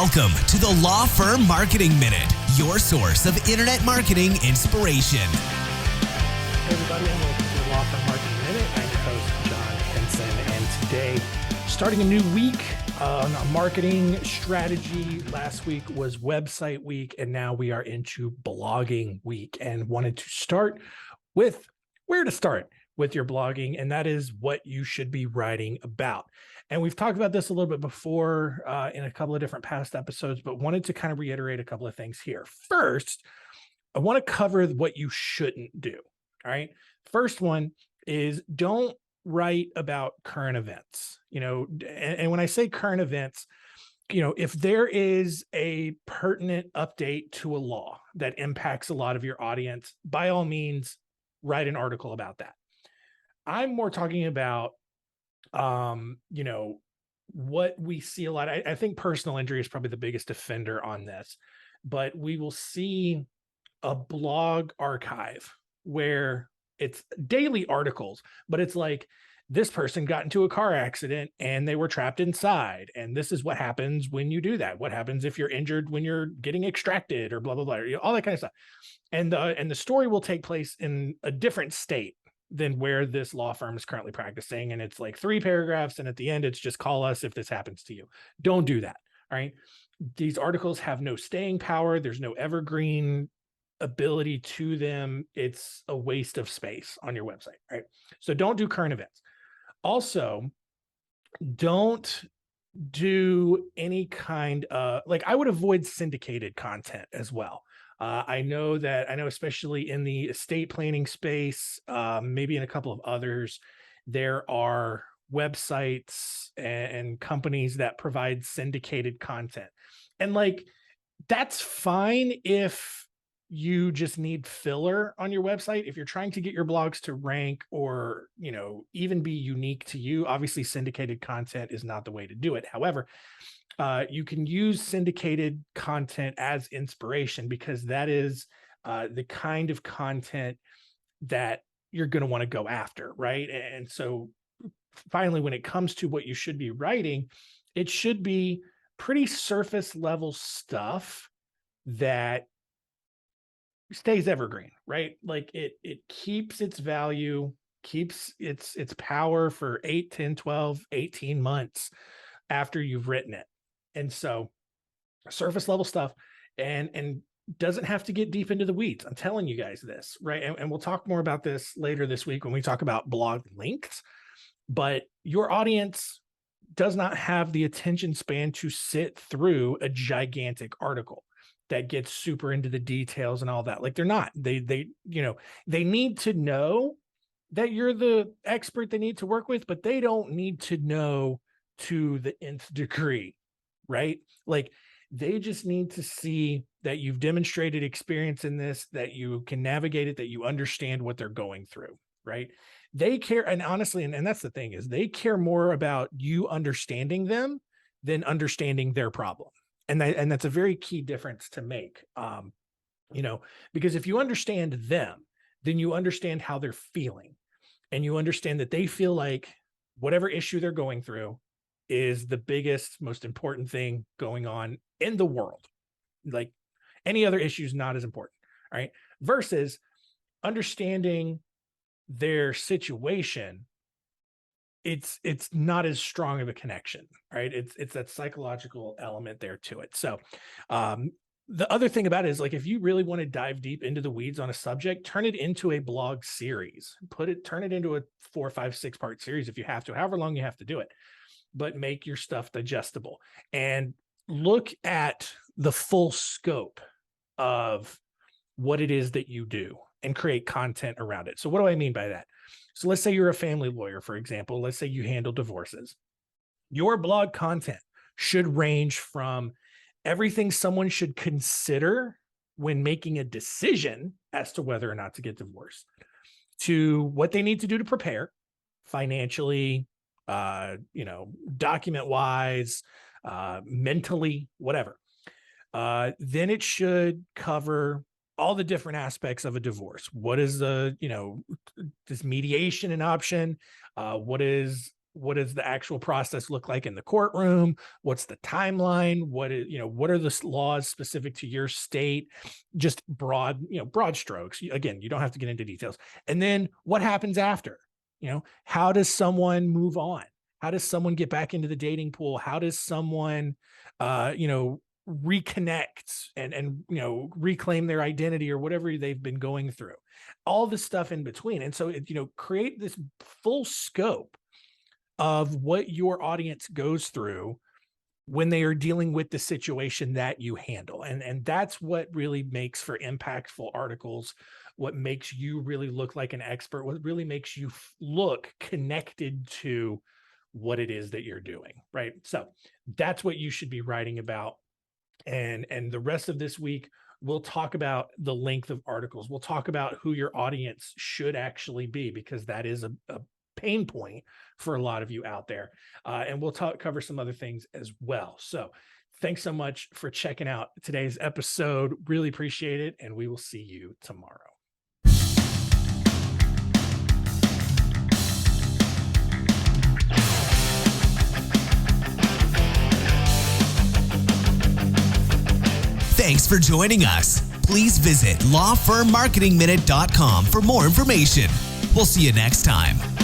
Welcome to the Law Firm Marketing Minute, your source of internet marketing inspiration. Hey everybody, and welcome to the Law Firm Marketing Minute. I'm your host, John Henson, and today, starting a new week on marketing strategy. Last week was website week, and now we are into blogging week, and wanted to start with where to start with your blogging, and that is what you should be writing about. And we've talked about this a little bit before in a couple of different past episodes, but wanted to kind of reiterate a couple of things here. First, I want to cover what you shouldn't do. All right. First one is don't write about current events. And when I say current events, if there is a pertinent update to a law that impacts a lot of your audience, by all means, write an article about that. I'm more talking about, what we see a lot. I think personal injury is probably the biggest offender on this, but we will see a blog archive where it's daily articles, but it's like, this person got into a car accident and they were trapped inside. And this is what happens when you do that. What happens if you're injured when you're getting extracted or blah, blah, blah, all that kind of stuff. And the story will take place in a different state than where this law firm is currently practicing. And it's like 3 paragraphs. And at the end, it's just call us if this happens to you. Don't do that. All right. These articles have no staying power. There's no evergreen ability to them. It's a waste of space on your website. Right. So don't do current events. Also, don't do any kind of I would avoid syndicated content as well. I know especially in the estate planning space, maybe in a couple of others, there are websites and companies that provide syndicated content. And that's fine if you just need filler on your website. If you're trying to get your blogs to rank or, even be unique to you, obviously syndicated content is not the way to do it. However, you can use syndicated content as inspiration because that is the kind of content that you're going to want to go after, right? And so finally, when it comes to what you should be writing, it should be pretty surface level stuff that stays evergreen, right? It keeps its value, keeps its power for 8, 10, 12, 18 months after you've written it. And so surface level stuff and doesn't have to get deep into the weeds. I'm telling you guys this, right? And we'll talk more about this later this week when we talk about blog links, but your audience does not have the attention span to sit through a gigantic article that gets super into the details and all that. They're not, they need to know that you're the expert they need to work with, but they don't need to know to the nth degree, right? They just need to see that you've demonstrated experience in this, that you can navigate it, that you understand what they're going through, right? They care. And honestly, and that's the thing is they care more about you understanding them than understanding their problem. And that's a very key difference to make, because if you understand them, then you understand how they're feeling and you understand that they feel like whatever issue they're going through is the biggest, most important thing going on in the world. Any other issue is not as important, right? Versus understanding their situation, it's not as strong of a connection, right? It's that psychological element there to it. So the other thing about it is if you really want to dive deep into the weeds on a subject, turn it into a blog series, turn it into a 4, 5, 6 part series if you have to, however long you have to do it, but make your stuff digestible and look at the full scope of what it is that you do and create content around it. So what do I mean by that? So let's say you're a family lawyer, for example. Let's say you handle divorces. Your blog content should range from everything someone should consider when making a decision as to whether or not to get divorced, to what they need to do to prepare financially, document wise, mentally, whatever. Then it should cover all the different aspects of a divorce. What is is mediation an option? What is what does the actual process look like in the courtroom? What's the timeline? What are the laws specific to your state? Just broad strokes. Again, you don't have to get into details. And then what happens after? How does someone move on? How does someone get back into the dating pool? How does someone, reconnect and reclaim their identity or whatever they've been going through? All the stuff in between. And so, create this full scope of what your audience goes through when they are dealing with the situation that you handle. And that's what really makes for impactful articles, what makes you really look like an expert, what really makes you look connected to what it is that you're doing, right? So that's what you should be writing about. And the rest of this week, we'll talk about the length of articles. We'll talk about who your audience should actually be, because that is a pain point for a lot of you out there. And we'll cover some other things as well. So thanks so much for checking out today's episode. Really appreciate it. And we will see you tomorrow. Thanks for joining us. Please visit lawfirmmarketingminute.com for more information. We'll see you next time.